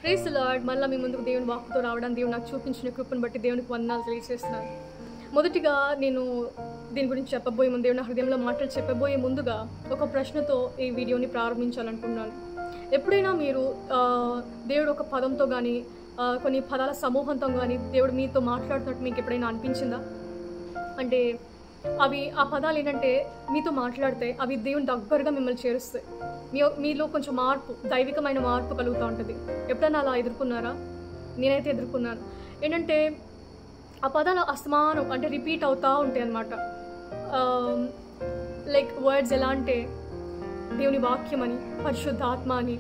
Praise the lord. మళ్ళీ మీ ముందుకు దేవుని వాక్కుతో రావడానికి దేవుడు నాకు చూపించిన కృపను బట్టి దేవునికి వందనాలు తెలియజేస్తున్నాను. మొదటిగా నేను దీని గురించి చెప్పబోయే ముందు, దేవుని హృదయంలో మాటలు చెప్పబోయే ముందుగా ఒక ప్రశ్నతో ఈ వీడియోని ప్రారంభించాలనుకున్నాను. ఎప్పుడైనా మీరు దేవుడు ఒక పదంతో కానీ కొన్ని పదాల సమూహంతో కానీ దేవుడు మీతో మాట్లాడుతున్నట్టు మీకు ఎప్పుడైనా అనిపించిందా? అంటే ఆ పదాలు ఏంటంటే మీతో మాట్లాడితే అవి దేవుని దగ్గరగా మిమ్మల్ని చేరుస్తాయి. మీలో కొంచెం మార్పు, దైవికమైన మార్పు కలుగుతూ ఉంటుంది. ఎప్పుడైనా అలా ఎదుర్కొన్నారా? నేనైతే ఎదుర్కొన్నాను. ఏంటంటే ఆ పదాలు అసమానం అంటే రిపీట్ అవుతూ ఉంటాయి అన్నమాట. లైక్ వర్డ్స్ ఎలా అంటే దేవుని వాక్యం అని, పరిశుద్ధాత్మ అని,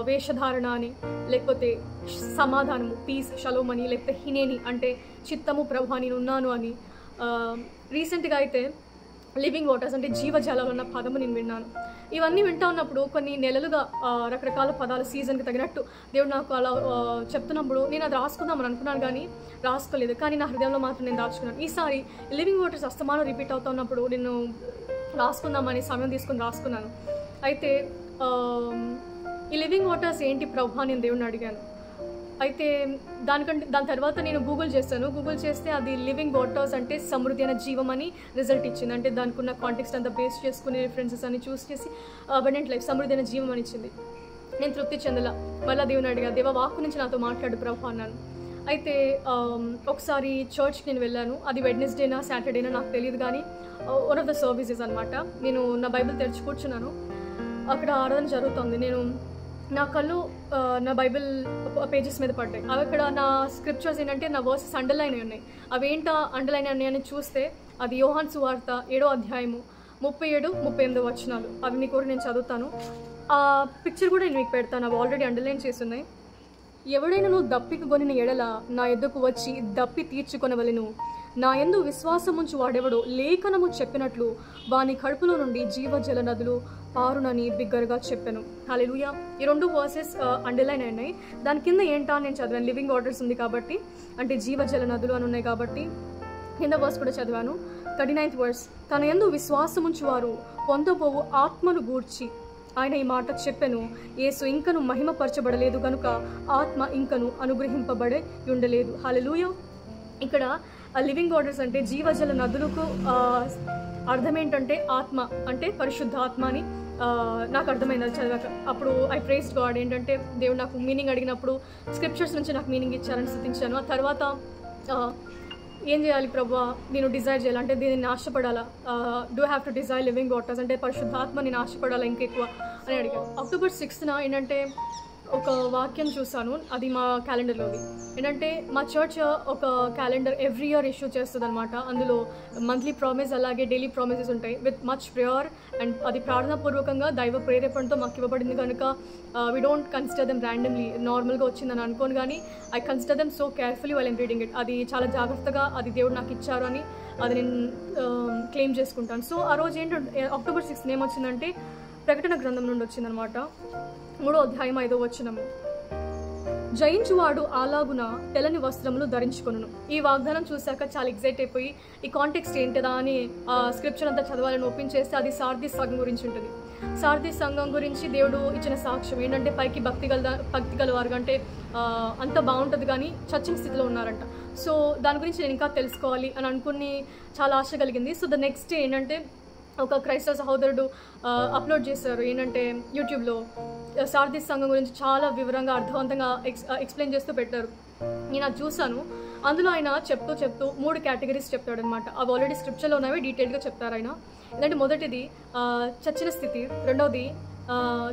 వేషధారణ అని, లేకపోతే సమాధానము, పీస్, షలోమ్ అని, లేకపోతే హినేని అంటే చిత్తము, ప్రభు నేను ఉన్నాను అని. రీసెంట్గా అయితే లివింగ్ వాటర్స్ అంటే జీవజలాలు అన్న పదము నేను విన్నాను. ఇవన్నీ వింటా ఉన్నప్పుడు కొన్ని నెలలుగా రకరకాల పదాలు సీజన్కి తగినట్టు దేవుడు నాకు అలా చెప్తున్నప్పుడు నేను అది రాసుకుందామని అనుకున్నాను, కానీ రాసుకోలేదు. కానీ నా హృదయంలో మాత్రం నేను దాచుకున్నాను. ఈసారి లివింగ్ వాటర్స్ అస్తమానం రిపీట్ అవుతూ ఉన్నప్పుడు నేను రాసుకుందామని సమయం తీసుకుని రాసుకున్నాను. అయితే ఈ లివింగ్ వాటర్స్ ఏంటి ప్రభా నేను దేవుడిని అడిగాను. అయితే దాని తర్వాత నేను గూగుల్ చేస్తాను. గూగుల్ చేస్తే అది లివింగ్ వాటర్స్ అంటే సమృద్ధి అయిన జీవం అని రిజల్ట్ ఇచ్చింది. అంటే దానికి ఉన్న కాంటెక్స్ట్ అంతా బేస్ చేసుకునే రిఫరెన్సెస్ అన్ని చూస్ చేసి అబండెంట్ లైఫ్, సమృద్ధి అయిన జీవం అని ఇచ్చింది. నేను తృప్తి చెందలా. మళ్ళీ దేవుని అడిగా, దేవా వాక్కు నుంచి నాతో మాట్లాడు ప్రభు అన్నాను. అయితే ఒకసారి చర్చ్కి నేను వెళ్ళాను. అది వెడ్నెస్డేనా సాటర్డేనా నాకు తెలియదు, కానీ వన్ ఆఫ్ ద సర్వీసెస్ అనమాట. నేను నా బైబిల్ తెరిచి కూర్చున్నాను. అక్కడ ఆరాధన జరుగుతుంది. నా కళ్ళు నా బైబిల్ పేజెస్ మీద పడ్డాయి. అవి అక్కడ నా స్క్రిప్చర్స్ ఏంటంటే నా వర్సెస్ అండర్లైన్ అయి ఉన్నాయి. అవేంటా అండర్లైన్ అయ్యాయని చూస్తే అది యోహాను సువార్త 7వ అధ్యాయము 37-38 వచనాలు. అవి మీకు కూడా నేను చదువుతాను. ఆ పిక్చర్ కూడా నేను మీకు పెడతాను. అవి ఆల్రెడీ అండర్లైన్ చేసి ఉన్నాయి. ఎవడైనా నువ్వు దప్పికి కొనిన ఎడల నా ఎద్దుకు వచ్చి దప్పి తీర్చుకొనవలెను. నా యందు విశ్వాసముంచు వాడెవడో లేఖనము చెప్పినట్లు వాని కడుపులో నుండి జీవజల నదులు పారునని బిగ్గరగా చెప్పాను. హల్లెలూయా. ఈ 2 వర్సెస్ అండర్లైన్ అయినాయి. దాని కింద ఏంటా నేను చదివాను. లివింగ్ వాటర్స్ ఉంది కాబట్టి, అంటే జీవజల నదులు అని ఉన్నాయి కాబట్టి కింద వర్స్ కూడా చదివాను. 39th వర్స్, తన యందు విశ్వాసముంచువారు పొందబోవు ఆత్మను గూర్చి ఆయన ఈ మాట చెప్పెను. యేసు ఇంకను మహిమపరచబడలేదు గనుక ఆత్మ ఇంకను అనుగ్రహింపబడే ఉండలేదు. హల్లెలూయా. ఇక్కడ లివింగ్ వాటర్స్ అంటే జీవజల నదులకు అర్థం ఏంటంటే ఆత్మ అంటే పరిశుద్ధాత్మ అని నాకు అర్థమైంది అది చదివాక. అప్పుడు ఐ ప్రైజ్డ్ గాడ్. ఏంటంటే దేవుడు నాకు మీనింగ్ అడిగినప్పుడు స్క్రిప్చర్స్ నుంచి నాకు మీనింగ్ ఇచ్చారని స్తుతించాను. ఆ తర్వాత ఏం చేయాలి ప్రభా, నేను డిజైర్ చేయాలి అంటే దీన్ని ఆశపడాలా, do have to desire living waters అంటే పరిశుద్ధాత్మ నేను ఆశపడాలా ఇంకెక్కువ అని అడిగాను. October 6th ఏంటంటే ఒక వాక్యం చూసాను. అది మా క్యాలెండర్లోది. ఏంటంటే మా చర్చ్ ఒక క్యాలెండర్ ఎవ్రీ ఇయర్ ఇష్యూ చేస్తుంది అనమాట. అందులో మంత్లీ ప్రామిస్ అలాగే డైలీ ప్రామిసెస్ ఉంటాయి విత్ మచ్ ప్రేయర్. అండ్ అది ప్రార్థనాపూర్వకంగా దైవ ప్రేరేపణతో మాకు ఇవ్వబడింది కనుక we don't consider them randomly, నార్మల్గా వచ్చిందని అనుకోను, కానీ I consider them so carefully while I'm reading it. అది చాలా జాగ్రత్తగా అది దేవుడు నాకు ఇచ్చారు అని అది నేను క్లెయిమ్ చేసుకుంటాను. సో ఆ రోజు ఏంటంటే October 6th ఏమొచ్చిందంటే ప్రకటన గ్రంథం నుండి వచ్చిందనమాట. 3వ అధ్యాయం 5వ వచనము, జయించువాడు అలాగున తెల్లని వస్త్రములు ధరించుకొనును. ఈ వాగ్దానం చూశాక చాలా ఎగ్జైట్ అయిపోయి ఈ కాంటెక్స్ట్ ఏంటిదా అని స్క్రిప్చర్ అంతా చదవాలని ఓపెన్ చేస్తే అది సార్దీస్ సంఘం గురించి ఉంటుంది. సార్దీస్ సంఘం గురించి దేవుడు ఇచ్చిన సాక్ష్యం ఏంటంటే పైకి భక్తి గల వారు అంటే అంత బాగుంటుంది, కానీ చచ్చిన స్థితిలో ఉన్నారంట. సో దాని గురించి నేను ఇంకా తెలుసుకోవాలి అని అనుకుని చాలా ఆశ కలిగింది. సో ద నెక్స్ట్ డే ఏంటంటే ఒక క్రైస్తవ సహోదరుడు అప్లోడ్ చేశారు. ఏంటంటే యూట్యూబ్లో సార్దీస్ సంఘం గురించి చాలా వివరంగా అర్థవంతంగా ఎక్స్ప్లెయిన్ చేస్తూ పెట్టారు. నేను అది చూశాను. అందులో ఆయన చెప్తూ 3 కేటగిరీస్ చెప్తాడు అనమాట. అవి ఆల్రెడీ స్క్రిప్చర్లో ఉన్నవి డీటెయిల్గా చెప్తారు ఆయన. ఏంటంటే మొదటిది చచ్చిన స్థితి, రెండవది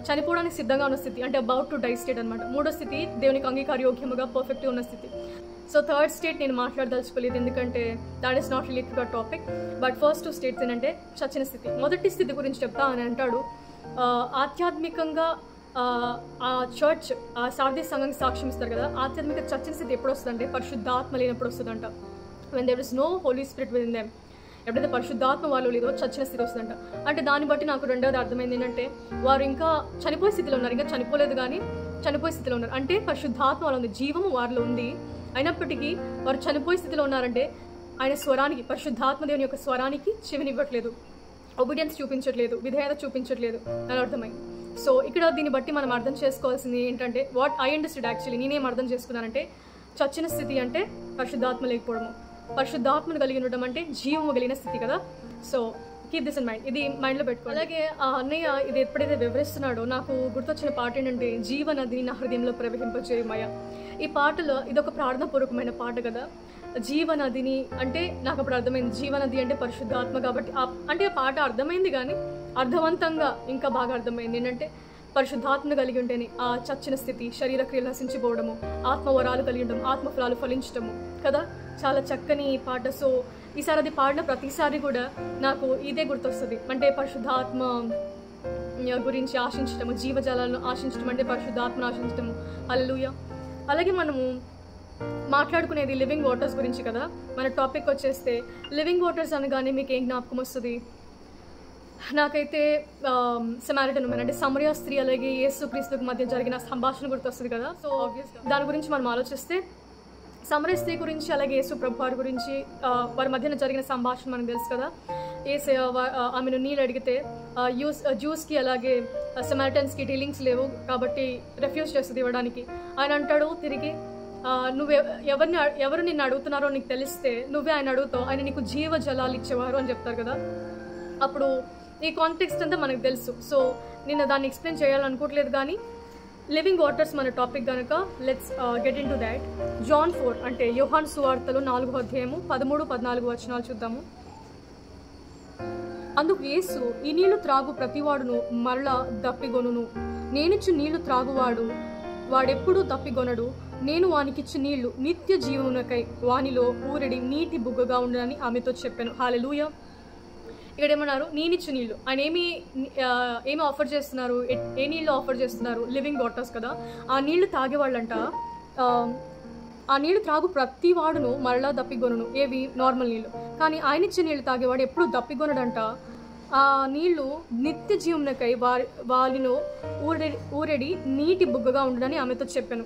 చనిపోవడానికి సిద్ధంగా ఉన్న స్థితి అంటే అబౌట్ టు డై స్టేట్ అనమాట. 3వ స్థితి దేవునికి అంగీకారయోగ్యముగా పర్ఫెక్ట్గా ఉన్న స్థితి. సో 3rd స్టేట్ నేను మాట్లాడదలుచుకోలేదు, ఎందుకంటే that is not related to topic. But first 2 states ఏంటంటే చచ్చిన స్థితి. మొదటి స్థితి గురించి చెప్తా అని అంటాడు. ఆధ్యాత్మికంగా ఆ చర్చ్ సార్దీస్ సంఘానికి సాక్ష్యం ఇస్తారు కదా, ఆధ్యాత్మిక చచ్చిన స్థితి ఎప్పుడు వస్తుందంటే పరిశుద్ధాత్మ లేనప్పుడు వస్తుందంట. When there is no holy spirit within them. ఎప్పుడైతే పరిశుద్ధాత్మ వాళ్ళు లేదో చచ్చిన స్థితి వస్తుందంట. అంటే దాన్ని బట్టి నాకు రెండవది అర్థమైంది ఏంటంటే వారు ఇంకా చనిపోయే స్థితిలో ఉన్నారు. ఇంకా చనిపోలేదు, కానీ చనిపోయే స్థితిలో ఉన్నారు. అంటే పరిశుద్ధాత్మ వాళ్ళు ఉంది, జీవము వారిలో ఉంది. అయినప్పటికీ వారు చనిపోయే స్థితిలో ఉన్నారంటే ఆయన స్వరానికి, పరిశుద్ధాత్మ దేవుని యొక్క స్వరానికి చెవినివ్వట్లేదు, ఒబీడియన్స్ చూపించట్లేదు, విధేయత చూపించట్లేదు అని అర్థమైంది. సో ఇక్కడ దీన్ని బట్టి మనం అర్థం చేసుకోవాల్సింది ఏంటంటే, వాట్ ఐ అండర్స్టూడ్ యాక్చువల్లీ, నేనేం అర్థం చేసుకున్నానంటే, చచ్చిన స్థితి అంటే పరిశుద్ధాత్మ లేకపోవడము, పరిశుద్ధాత్మను కలిగి ఉండడం అంటే జీవము కలిగిన స్థితి కదా. So keep this in mind, ఇది మైండ్లో పెట్టుకో. అలాగే ఆ అన్నయ్య ఇది ఎప్పుడైతే వివరిస్తున్నాడో నాకు గుర్తొచ్చిన పాట ఏంటంటే, జీవనదిని నా హృదయంలో ప్రవహింపజేయమయ్య. ఈ పాటలో ఇదొక ప్రార్థనాపూర్వకమైన పాట కదా. జీవనదిని అంటే నాకు అప్పుడు అర్థమైంది, జీవనది అంటే పరిశుద్ధాత్మ కాబట్టి అంటే ఆ పాట అర్థమైంది, కానీ అర్థవంతంగా ఇంకా బాగా అర్థమైంది ఏంటంటే, పరిశుద్ధాత్మను కలిగి ఉంటేనే ఆ చచ్చిన స్థితి, శరీర క్రియలు నశించిపోవడము, ఆత్మవరాలు కలిగి ఉండడం, ఆత్మఫలాలు ఫలించడము కదా. చాలా చక్కని పాట. సో ఈసారి అది పాడిన ప్రతిసారి కూడా నాకు ఇదే గుర్తొస్తుంది, అంటే పరిశుద్ధాత్మ గురించి ఆశించడము, జీవజాలను ఆశించడం అంటే పరిశుద్ధాత్మను ఆశించడము. హల్లెలూయా. అలాగే మనము మాట్లాడుకునేది లివింగ్ వాటర్స్ గురించి కదా. మన టాపిక్ వచ్చేస్తే లివింగ్ వాటర్స్ అనగానే మీకు ఏం జ్ఞాపకం వస్తుంది? నాకైతే సమారిటన్ ఉమెన్ అంటే సమరయ స్త్రీ అలాగే యేసుక్రీస్తుకు మధ్య జరిగిన సంభాషణ గుర్తొస్తుంది కదా. సో ఆబ్వియస్గా దాని గురించి మనం ఆలోచిస్తే సమరయ స్త్రీ గురించి అలాగే యేసు ప్రభు వారి గురించి వారి మధ్యన జరిగిన సంభాషణ మనకు తెలుసు కదా. ఆమెను నీళ్ళు అడిగితే జ్యూస్కి అలాగే సమారిటన్స్కి డీలింగ్స్ లేవు కాబట్టి రిఫ్యూజ్ చేస్తుంది ఇవ్వడానికి. ఆయన అంటాడు తిరిగి, ఎవరు నిన్ను అడుగుతున్నారో నీకు తెలిస్తే నువ్వే ఆయన అడుగుతావు, ఆయన నీకు జీవ జలాలు ఇచ్చేవారు అని చెప్తారు కదా. అప్పుడు ఈ కాంటెక్స్ట్ అంతా మనకు తెలుసు. సో నేను దాన్ని ఎక్స్ప్లెయిన్ చేయాలనుకోవట్లేదు, కానీ లివింగ్ వాటర్స్ మన టాపిక్ కనుక let's get into that. John 4 అంటే యోహాను సువార్తలో 4వ అధ్యాయము 13-14 వచనాలు చూద్దాము. అందుకు యేసు, ఈ నీళ్లు త్రాగు ప్రతివాడును మరలా దప్పిగొనును, నేనిచ్చు నీళ్లు త్రాగువాడు వాడెప్పుడూ దప్పిగొనడు, నేను వానికిచ్చు నీళ్లు నిత్య జీవమునకై వానిలో ఊరడి నీటి బుగ్గగా ఉండనని ఆమెతో చెప్పాను. హల్లెలూయా. ఇక్కడ ఏమన్నారు? నేనిచ్చు నీళ్ళు. ఆయన ఏమి ఆఫర్ చేస్తున్నారు? ఏ నీళ్ళు ఆఫర్ చేస్తున్నారు? లివింగ్ వాటర్స్ కదా. ఆ నీళ్లు తాగేవాళ్ళంట, ఆ నీళ్లు త్రాగు ప్రతి వాడును మరలా దప్పిగొనను. ఏవి? నార్మల్ నీళ్ళు. కానీ ఆయన ఇచ్చే నీళ్ళు తాగేవాడు ఎప్పుడు దప్పిగొనడంట. ఆ నీళ్లు నిత్య జీవమునకై వారిలో ఊరెడి నీటి బుగ్గగా ఉండడని ఆమెతో చెప్పాను.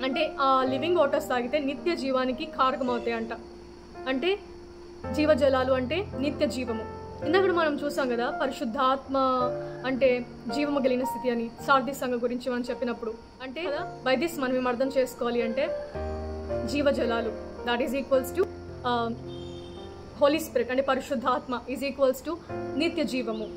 అంటే ఆ లివింగ్ వాటర్స్ తాగితే నిత్య జీవానికి కారకం అవుతాయి అంట. అంటే జీవజలాలు అంటే నిత్య జీవము. ఇందాక మనం చూసాం కదా, పరిశుద్ధాత్మ అంటే జీవము కలిగిన స్థితి అని సార్ది సంఘం గురించి మనం చెప్పినప్పుడు. అంటే కదా బై దిస్ మనం ఏం అర్థం చేసుకోవాలి అంటే, జీవజలాలు that is equals to holy spirit అంటే పరిశుద్ధాత్మ ఈజ్ ఈక్వల్స్ టు నిత్య జీవము.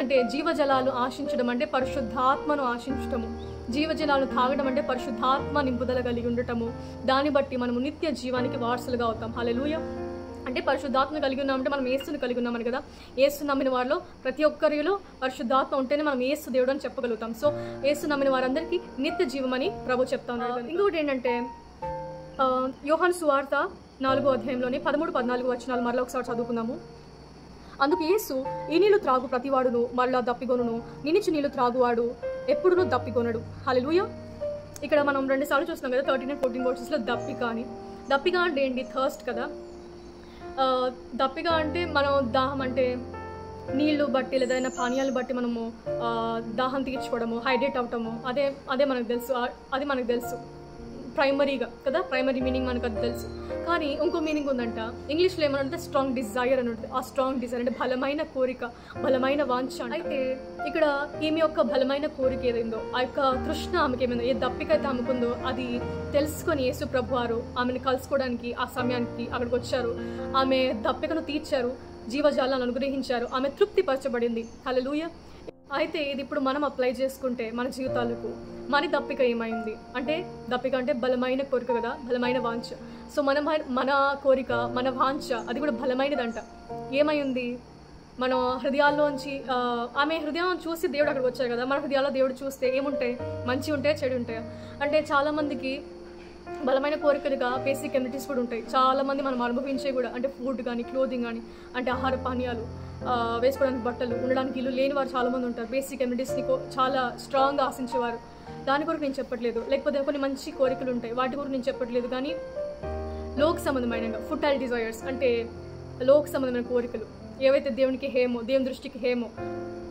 అంటే జీవజలాలు ఆశించడం అంటే పరిశుద్ధాత్మను ఆశించటము, జీవజలాలు తాగడం అంటే పరిశుద్ధాత్మ నింపుదల కలిగి ఉండటము. దాన్ని బట్టి మనము నిత్య జీవానికి వారసులుగా అవుతాం. హల్లెలూయా. అంటే పరిశుద్ధాత్మ కలిగి ఉన్నామంటే మనం యేసుని కలిగి ఉన్నామని కదా. యేసు నమ్మిన వారిలో ప్రతి ఒక్కరిలో పరిశుద్ధాత్మ ఉంటేనే మనం యేసు దేవుడు అని చెప్పగలుగుతాం. సో యేసు నమ్మిన వారందరికీ నిత్య జీవం అని ప్రభు చెప్తా ఉన్నారు. ఇంకొకటి ఏంటంటే, యోహాను సువార్త 4వ అధ్యాయంలోని 13-14 వచనాలు మరలా ఒకసారి చదువుకుందాము. అందుకు యేసు, ఈ నీళ్లు త్రాగు ప్రతివాడును మరలా దప్పిగొనును, నేనిచ్చు నీళ్లు త్రాగువాడు ఎప్పుడునూ దప్పిగొనడు. హల్లెలూయా. ఇక్కడ మనం 2 సార్లు చూస్తున్నాం కదా 13-14 వర్సెస్లో దప్పిక అని. దప్పిక అంటే ఏంటి? థర్స్ట్ కదా. దప్పిక అంటే మనం దాహం అంటే నీళ్లు బట్టి లేదా ఏదైనా పానీయాలు బట్టి మనము దాహం తీర్చుకోవడము, హైడ్రేట్ అవటము, అదే మనకు తెలుసు. అది మనకు తెలుసు ప్రైమరీగా కదా. ప్రైమరీ మీనింగ్ మనకు అది తెలుసు. కానీ ఇంకో మీనింగ్ ఉందంట. ఇంగ్లీష్లో ఏమనంటే స్ట్రాంగ్ డిజైర్ అని ఉంటుంది. ఆ స్ట్రాంగ్ డిజైర్ అంటే బలమైన కోరిక, బలమైన వాంఛ. అయితే ఇక్కడ ఈమె యొక్క బలమైన కోరిక ఏదైందో, ఆ యొక్క తృష్ణ ఆమెకి ఏమైందో, ఏ దప్పిక అయితే ఆమెకుందో అది తెలుసుకొని యేసు ప్రభు వారు ఆమెను కలుసుకోవడానికి ఆ సమయానికి అక్కడికి వచ్చారు. ఆమె దప్పికను తీర్చారు, జీవజాలను అనుగ్రహించారు, ఆమె తృప్తిపరచబడింది. హల్లెలూయా. అయితే ఇది ఇప్పుడు మనం అప్లై చేసుకుంటే మన జీవితాలకు మన దప్పిక ఏమైంది అంటే, దప్పిక అంటే బలమైన కోరిక కదా, బలమైన వాంఛ. సో మన కోరిక, మన వాంఛ అది కూడా బలమైనదంట. ఏమైంది? మన హృదయాల్లోంచి ఆమె హృదయం చూసి దేవుడు అక్కడికి వచ్చారు కదా. మన హృదయాల్లో దేవుడు చూస్తే ఏముంటాయి? మంచి ఉంటాయా, చెడు ఉంటాయా? అంటే చాలామందికి బలమైన కోరికలుగా బేసిక్ కమ్యూనిటీస్ కూడా ఉంటాయి. చాలామంది మనం అనుభవించే కూడా, అంటే ఫుడ్ కానీ, క్లోదింగ్ కానీ, అంటే ఆహార పానీయాలు, వేసుకోవడానికి బట్టలు, ఉండడానికి ఇల్లు లేని వారు చాలామంది ఉంటారు. బేసిక్ కమ్యూనిటీస్ని చాలా స్ట్రాంగ్గా ఆశించేవారు. దాని కొరకు నేను చెప్పట్లేదు. లేకపోతే కొన్ని మంచి కోరికలు ఉంటాయి, వాటి కొరకు నేను చెప్పట్లేదు. కానీ లోక సంబంధమైన ఫుటైల్ డిజైర్స్ అంటే లోక సంబంధమైన కోరికలు ఏవైతే దేవునికి హేమో, దేవుని దృష్టికి హేమో,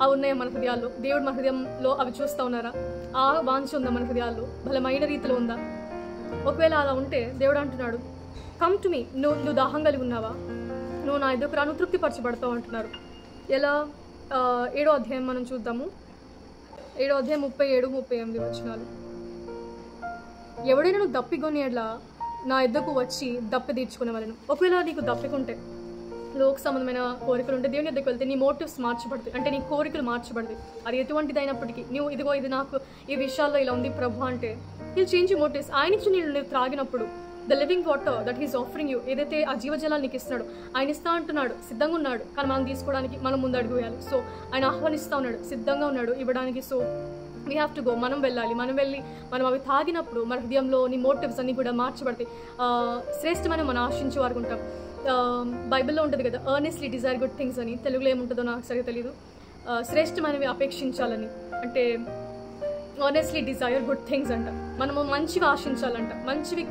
అవి ఉన్నాయో మన హృదయాల్లో. దేవుడు మన హృదయంలో అవి చూస్తూ ఉన్నారా? ఆ వాంఛ ఉందా మన హృదయాల్లో? బలమైన రీతిలో ఉందా? ఒకవేళ అలా ఉంటే దేవుడు అంటున్నాడు, కమ్ టు మీ. నువ్వు దాహం కలిగి ఉన్నావా? నువ్వు నా ఎదుకు రా, నువ్వు తృప్తిపరచబడతావు అంటున్నారు. ఎలా? 7వ అధ్యాయం మనం చూద్దాము. 7వ అధ్యాయం 37-38 వచనాలు. ఎవడైనా నువ్వు దప్పికొని ఎట్లా నా ఎద్దకు వచ్చి దప్పి తీర్చుకునేవాళ్ళను. ఒకవేళ నీకు దప్పికుంటే, లోక సంబంధమైన కోరికలు ఉంటే దేవుని ఎద్దకు వెళ్తే నీ మోటివ్స్ మార్చబడతాయి, అంటే నీ కోరికలు మార్చబడతాయి. అది ఎటువంటిది అయినప్పటికీ నువ్వు ఇదిగో ఇది నాకు ఈ విషయాల్లో ఇలా ఉంది ప్రభు అంటే విల్ చేంజ్ యూ మోటివ్స్. ఆయన ఇచ్చి నీళ్ళు త్రాగినప్పుడు the living water that he's offering you, ఏదైతే ఆ జీవజలాలు నీకు ఇస్తున్నాడు, ఆయన ఇస్తా అంటున్నాడు, సిద్ధంగా ఉన్నాడు. కానీ మనం తీసుకోవడానికి మనం ముందు అడుగు వేయాలి. సో ఆయన ఆహ్వానిస్తూ ఉన్నాడు, సిద్ధంగా ఉన్నాడు ఇవ్వడానికి. So we have to go. మనం వెళ్ళాలి. మనం వెళ్ళి మనం అవి తాగినప్పుడు మన హృదయంలోని మోటివ్స్ అన్నీ కూడా మార్చబడతాయి. శ్రేష్టమైన మనం ఆశించే వారు ఉంటాం. బైబిల్లో ఉంటుంది కదా, ఎర్నెస్ట్లీ డిజైర్ గుడ్ థింగ్స్ అని. తెలుగులో ఏముంటుందో నాకు సరిగ్గా తెలియదు. శ్రేష్టమైనవి అపేక్షించాలని, అంటే ఆనెస్ట్లీ డిజైర్ గుడ్ థింగ్స్ అంట. మనము మంచివి ఆశించాలంట, మంచివి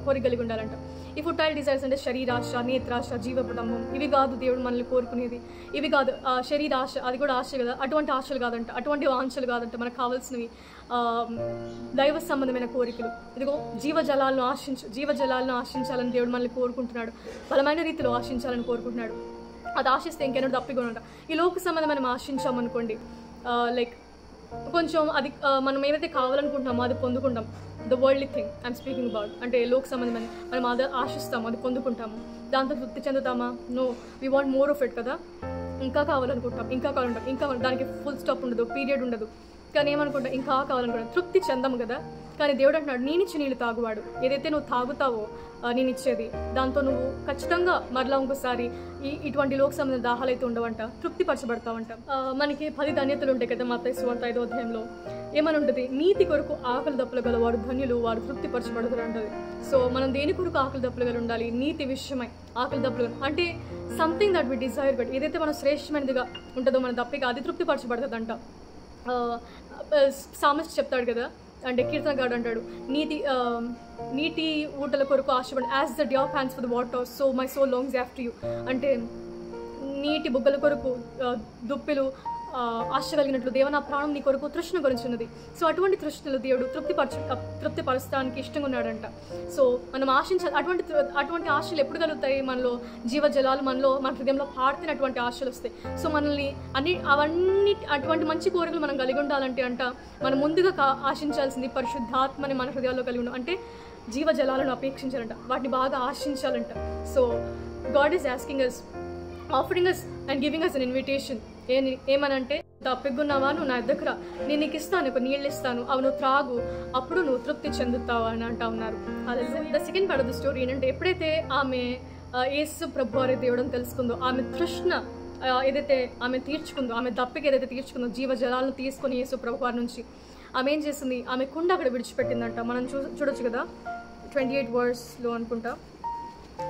కోరికలిగి ఉండాలంట. ఈ ఫుటైల్ డిజైర్స్ అంటే శరీరాశ, నేత్రాశ, జీవపటంబం, ఇవి కాదు దేవుడు మనల్ని కోరుకునేది. ఇవి కాదు శరీరాశ, అది కూడా ఆశ కదా. అటువంటి ఆశలు కాదంట, అటువంటి వాంఛలు కాదంట. మనకు కావాల్సినవి దైవ సంబంధమైన కోరికలు. ఇదిగో జీవజలాలను ఆశించాలని దేవుడు మనల్ని కోరుకుంటున్నాడు. బలమైన రీతిలో ఆశించాలని కోరుకుంటున్నాడు. అది ఆశిస్తే ఇంకెన్నడూ తప్పికొనంట. ఈ లోక సంబంధమైన ఆశించామనుకోండి, లైక్ కొంచెం అది మనం ఏవైతే కావాలనుకుంటున్నామో అది పొందుకుంటాం. The worldly thing I'm speaking about, అంటే లోక సంబంధమైన మనం అది ఆశిస్తాము, అది పొందుకుంటాము. దాంతో తృప్తి చెందుతామా? No, we want more of it కదా. ఇంకా కావాలనుకుంటాం, ఇంకా దానికి ఫుల్ స్టాప్ ఉండదు, పీరియడ్ ఉండదు. కానీ ఏమనుకుంటాం, ఇంకా కావాలనుకుంటాం, తృప్తి చెందము కదా. కానీ దేవుడు అంటున్నాడు, నేనిచ్చి నీళ్ళు తాగువాడు. ఏదైతే నువ్వు తాగుతావో నేను ఇచ్చేది, దాంతో నువ్వు ఖచ్చితంగా మరలా ఇంకోసారి ఇటువంటి లోక సంబంధ దాహాలు అయితే ఉండవంట, తృప్తిపరచబడతావంట. మనకి 10 ధన్యతలు ఉంటాయి కదా మత్తయి సువార్త 5వ అధ్యాయంలో. ఏమని ఉంటుంది? నీతి కొరకు ఆకలి దప్పులు గల వారు ధన్యులు, వారు తృప్తిపరచబడతారు అంటది. సో మనం దేని కొరకు ఆకలి దప్పులు గల ఉండాలి? నీతి విషయమై ఆకలి దప్పులు, అంటే something that we desire. But ఏదైతే మనం శ్రేష్టమైనదిగా ఉంటుందో మన దప్పిక, అది తృప్తిపరచబడుతుంది అంట. సామెత చెప్తాడు కదా, అంటే కీర్తనగాడు అంటాడు, నీటి ఊటల కొరకు ఆశపడి, as the deer pants for the water so my soul longs after you. అంటే నీటి బుగ్గల కొరకు దుప్పిలు ఆశ కలిగినట్లు దేవ నా ప్రాణం నీ కొరకు తృష్ణ గురించినది. సో అటువంటి తృష్ణలు దేవుడు తృప్తిపరచడానికి ఇష్టంగా ఉన్నాడంట. సో మనం ఆశించాలి. అటువంటి ఆశలు ఎప్పుడు కలుగుతాయి? మనలో జీవజలాలు మన హృదయంలో పాడుతున్నటువంటి ఆశలు వస్తాయి. సో మనల్ని అవన్నీ అటువంటి మంచి కోరికలు మనం కలిగి ఉండాలంటే అంట మనం ముందుగా ఆశించాల్సింది పరిశుద్ధాత్మని మన హృదయాల్లో కలిగి ఉండాలి. అంటే జీవజలాలను అపేక్షించాలంట, వాటిని బాగా ఆశించాలంట. So God is asking us, offering us and giving us an invitation. ఏమనంటే, తప్పిగున్నావా, నువ్వు నా దగ్గర నేను నీకు ఇస్తాను, ఒక నీళ్ళు ఇస్తాను, అవి నువ్వు త్రాగు, అప్పుడు నువ్వు తృప్తి చెందుతావు అని అంటా ఉన్నారు. The second part of the story ఏంటంటే, ఎప్పుడైతే ఆమె యేసు ప్రభు వారి దేవుడు అని తెలుసుకుందో, ఆమె తృష్ణ ఏదైతే ఆమె తీర్చుకుందో, ఆమె దప్పిక ఏదైతే తీర్చుకుందో, జీవజలాలను తీసుకుని యేసు ప్రభు వారి నుంచి ఆమె ఏం చేసింది? ఆమె కుండ అక్కడ విడిచిపెట్టిందంట. మనం చూడొచ్చు కదా, 28 వర్స్లో అనుకుంటా.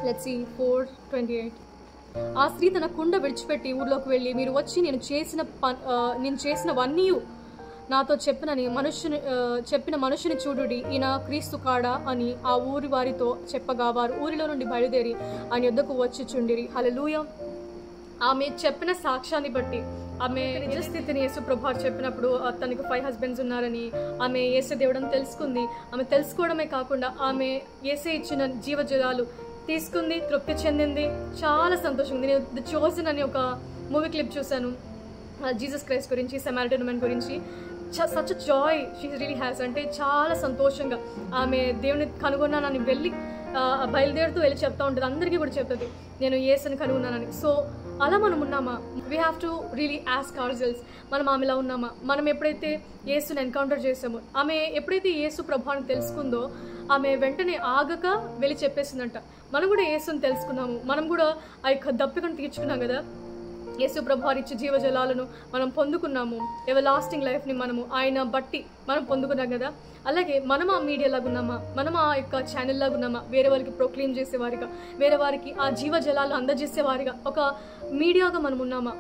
Let's see 4:28. ఆ స్త్రీ తన కుండ విడిచిపెట్టి ఊర్లోకి వెళ్ళి, మీరు వచ్చి నేను చేసినవన్నీ నాతో చెప్పిన మనుషుని చూడుడి, ఈయన క్రీస్తు కాడా అని ఆ ఊరి వారితో చెప్పగా, వారు ఊరిలో నుండి బయలుదేరి ఆయన యొద్దకు వచ్చి చుండిరి. హల్లెలూయా. ఆమె చెప్పిన సాక్ష్యాన్ని బట్టి, ఆమె నిజస్థితిని యేసు ప్రభు చెప్పినప్పుడు తనకు 5 హస్బెండ్స్ ఉన్నారని ఆమె యేసు దేవుడని తెలుసుకుంది. ఆమె తెలుసుకోవడమే కాకుండా ఆమె యేసే ఇచ్చిన జీవజలాలు తీసుకుంది, తృప్తి చెందింది, చాలా సంతోషం ఉంది. నేను ద చోజన్ అని ఒక మూవీ క్లిప్ చూశాను, జీసస్ క్రైస్ట్ గురించి, సమారిటన్ ఉమెన్ గురించి. Such Joy she really has, అంటే చాలా సంతోషంగా ఆమె దేవుని కనుగొన్నానని వెళ్ళి బయలుదేరుతూ వెళ్ళి చెప్తా ఉంటుంది, అందరికీ కూడా చెప్తుంది నేను యేసుని కనుగొన్నానని. సో అలా మనం ఉన్నామా? We have to really ask hour-selves, మనం ఆమెలా ఉన్నామా? మనం ఎప్పుడైతే యేసుని ఎన్కౌంటర్ చేసామో, ఆమె ఎప్పుడైతే యేసు ప్రభావాన్ని తెలుసుకుందో ఆమె వెంటనే ఆగక వెళ్ళి చెప్పేసిందంట, మనం కూడా యేసుని తెలుసుకున్నాము, మనం కూడా ఆ యొక్క దప్పికను తీర్చుకున్నాం కదా, యేసు ప్రభువారు ఇచ్చే జీవజలాలను మనం పొందుకున్నాము, ఎవర్ లాస్టింగ్ లైఫ్ని మనము ఆయన బట్టి మనం పొందుకున్నాం కదా. అలాగే మనం ఆ మీడియా లాగా ఉన్నామా? మనం ఆ యొక్క ఛానల్ లాగా ఉన్నామా? వేరే వారికి ప్రొక్లెయిమ్ చేసేవారిగా, వేరే వారికి ఆ జీవజలాలు అందజేసేవారిగా ఒక మీడియాగా మనం ఉన్నామా?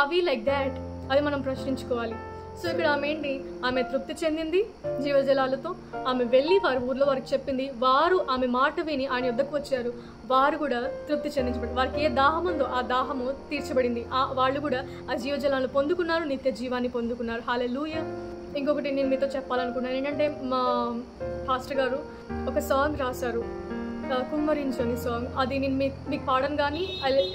అవి లైక్ దాట్, అది మనం ప్రశ్నించుకోవాలి. సో ఇక్కడ ఆమె ఏంటి? ఆమె తృప్తి చెందింది జీవజలాలతో. ఆమె వెళ్ళి వారి ఊర్లో వారికి చెప్పింది, వారు ఆమె మాట విని ఆయన యొద్దకు వచ్చారు, వారు కూడా తృప్తి చెందించబడి, వారికి ఏ దాహం ఉందో ఆ దాహము తీర్చబడింది, వాళ్ళు కూడా ఆ జీవజలాలను పొందుకున్నారు, నిత్య జీవాన్ని పొందుకున్నారు. హల్లెలూయా. ఇంకొకటి నేను మీతో చెప్పాలనుకున్నాను ఏంటంటే, మా పాస్టర్ గారు ఒక సాంగ్ రాశారు, కుమ్మరించని సాంగ్. అది నేను మీకు పాడను కానీ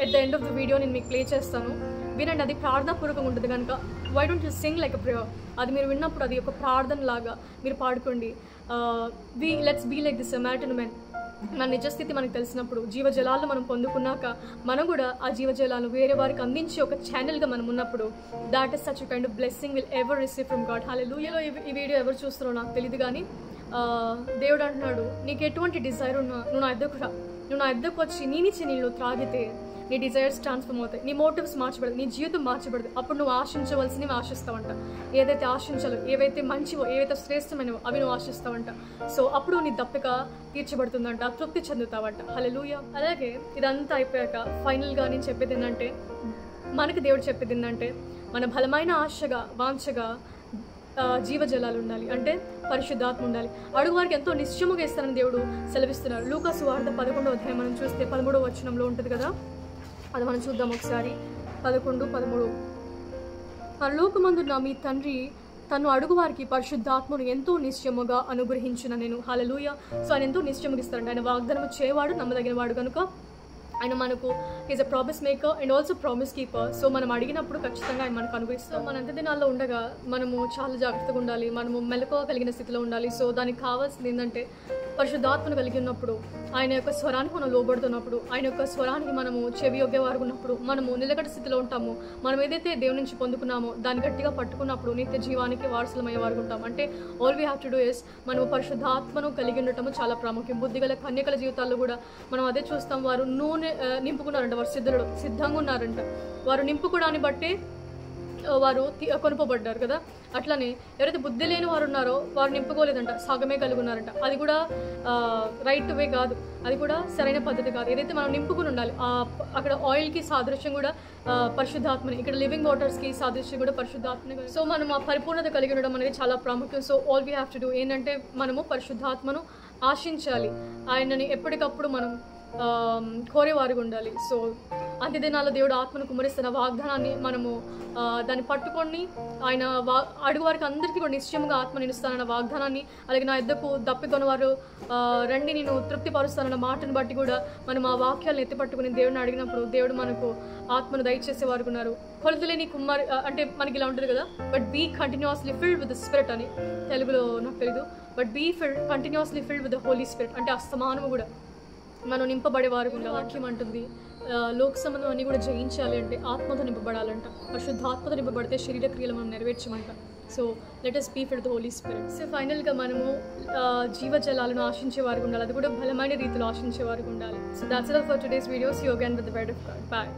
at the end of the video నేను మీకు ప్లే చేస్తాను, వినండి. అది ప్రార్థనాపూర్వకంగా ఉంటుంది కనుక why don't you sing like a prayer? అది మీరు విన్నప్పుడు అది ఒక ప్రార్థన లాగా మీరు పాడుకోండి. Let's be like the Samaritan men. మన నిజస్థితి మనకు తెలిసినప్పుడు, జీవజలాలను మనం పొందుకున్నాక మనం కూడా ఆ జీవజలాలను వేరే వారికి అందించి ఒక ఛానల్గా మనం ఉన్నప్పుడు, that is such kind of blessing will ever receive from God. హల్లెలూయాలో ఈ వీడియో ఎవరు చూస్తారో నాకు తెలియదు, కానీ దేవుడు అంటున్నాడు, నీకు ఎటువంటి డిజైర్ ఉన్నా నువ్వు నా ఎద్దకు వచ్చి నీనిచ్చి నీళ్ళు త్రాగితే నీ డిజైర్స్ ట్రాన్స్ఫర్మ్ అవుతాయి, నీ మోటివ్స్ మార్చబడదు, నీ జీవితం మార్చబడదు. అప్పుడు నువ్వు ఆశించవలసినవి ఆశిస్తావంట. ఏదైతే ఆశించాలో, ఏవైతే మంచివో, ఏవైతే శ్రేష్టమైనవో అవి నువ్వు ఆశిస్తావంట. సో అప్పుడు నీ దప్పిక తీర్చబడుతుందంట, తృప్తి చెందుతావంట. హల్లెలూయా. అలాగే ఇదంతా అయిపోయాక ఫైనల్గా నేను చెప్పేది ఏంటంటే, మనకి దేవుడు చెప్పేది ఏంటంటే, మన బలమైన ఆశగా వాంఛగా జీవజలాలు ఉండాలి, అంటే పరిశుద్ధాత్మ ఉండాలి. అడుగు వారికి ఎంతో నిశ్చయముగా ఇస్తారని దేవుడు సెలవిస్తున్నారు. లూకా సువార్త 11వ అధ్యాయం మనం చూస్తే 13వ వచనంలో ఉంటుంది కదా, అది మనం చూద్దాం ఒకసారి. 11:13 పరలోకమందున్న మీ తండ్రి తను అడుగు వారికి పరిశుద్ధాత్మను ఎంతో నిశ్చయముగా అనుగ్రహించిన నేను. హల్లెలూయా. సో ఆయన ఎంతో నిశ్చయముగా ఇస్తారండి. ఆయన వాగ్దానం చేయవాడు, నమ్మదగిన వాడు కనుక ఆయన మనకు is a promise maker and also promise keeper. So మనం అడిగినప్పుడు ఖచ్చితంగా ఆయన మనకు అనుగ్రహిస్తాం. మన అంత దినాల్లో ఉండగా మనము చాలా జాగ్రత్తగా ఉండాలి, మనము మెలకువ కలిగిన స్థితిలో ఉండాలి. సో దానికి కావాల్సింది ఏంటంటే, పరిశుద్ధాత్మను కలిగి ఉన్నప్పుడు, ఆయన యొక్క స్వరానికి మనం లోబడుతున్నప్పుడు, ఆయన యొక్క స్వరానికి మనము చెవి యొగ్గేవారు ఉన్నప్పుడు మనము నిలకడ స్థితిలో ఉంటాము. మనం ఏదైతే దేవుని నుంచి పొందుకున్నామో దాన్ని గట్టిగా పట్టుకున్నప్పుడు నిత్య జీవానికి వారసులమయ్యేవారు ఉంటాం. అంటే all we have to do is మనము పరిశుద్ధాత్మను కలిగి ఉండటము చాలా ప్రాముఖ్యం. బుద్ధిగల కన్యకల జీవితాల్లో కూడా మనం అదే చూస్తాం. వారు నూనె నింపుకున్నారంట, వారు సిద్ధంగా ఉన్నారంట. వారు నింపుకోవడాన్ని బట్టి వారు కొనుపబడ్డారు కదా. అట్లనే ఎవరైతే బుద్ధి లేని వారు ఉన్నారో వారు నింపుకోలేదంట, సగమే కలిగి ఉన్నారంట. అది కూడా రైట్ వే కాదు, అది కూడా సరైన పద్ధతి కాదు. ఏదైతే మనం నింపుకుని ఉండాలి, అక్కడ ఆయిల్కి సాదృశ్యం కూడా పరిశుద్ధాత్మని, ఇక్కడ లివింగ్ వాటర్స్కి సాదృశ్యం కూడా పరిశుద్ధాత్మని. సో మనం ఆ పరిపూర్ణత కలిగి ఉండడం అనేది చాలా ప్రాముఖ్యం. So all we have to do ఏంటంటే, మనము పరిశుద్ధాత్మను ఆశించాలి, ఆయనని ఎప్పటికప్పుడు మనం కోరేవారుగా ఉండాలి. సో అంత్యదినాల్లో దేవుడు ఆత్మను కుమ్మరిస్తున్న వాగ్దానాన్ని మనము దాన్ని పట్టుకొని, ఆయన అడుగు వారికి అందరికీ కూడా నిశ్చయంగా ఆత్మ నిలుస్తానన్న వాగ్దానాన్ని, అలాగే నా ఎద్దకు దప్పికొన్న వారు రండి నేను తృప్తిపరుస్తానన్న మాటను బట్టి కూడా మనం ఆ వాక్యాలను ఎత్తిపట్టుకుని దేవుడిని అడిగినప్పుడు దేవుడు మనకు ఆత్మను దయచేసే వారు ఉన్నారు. కొలతలేని కుమ్మరి అంటే మనకి ఇలా ఉంటుంది కదా, but be continuously filled with the spirit అని తెలుగులో నాకు తెలీదు. But be continuously filled with the holy spirit అంటే అస్తమానము కూడా మనం నింపబడేవారు. వాక్యం అంటుంది, లోక సంబంధం అన్నీ కూడా జయించాలి అంటే ఆత్మతో నింపబడాలంట. పరిశుద్ధాత్మతో నింపబడితే శరీర క్రియలు మనం నెరవేర్చమంట. So let us be filled with the Holy Spirit. So ఫైనల్గా మనము జీవజలాలను ఆశించేవారు ఉండాలి, అది కూడా బలమైన రీతిలో ఆశించేవారు ఉండాలి. So that's all for today's video. See you again with the word of God. Bye.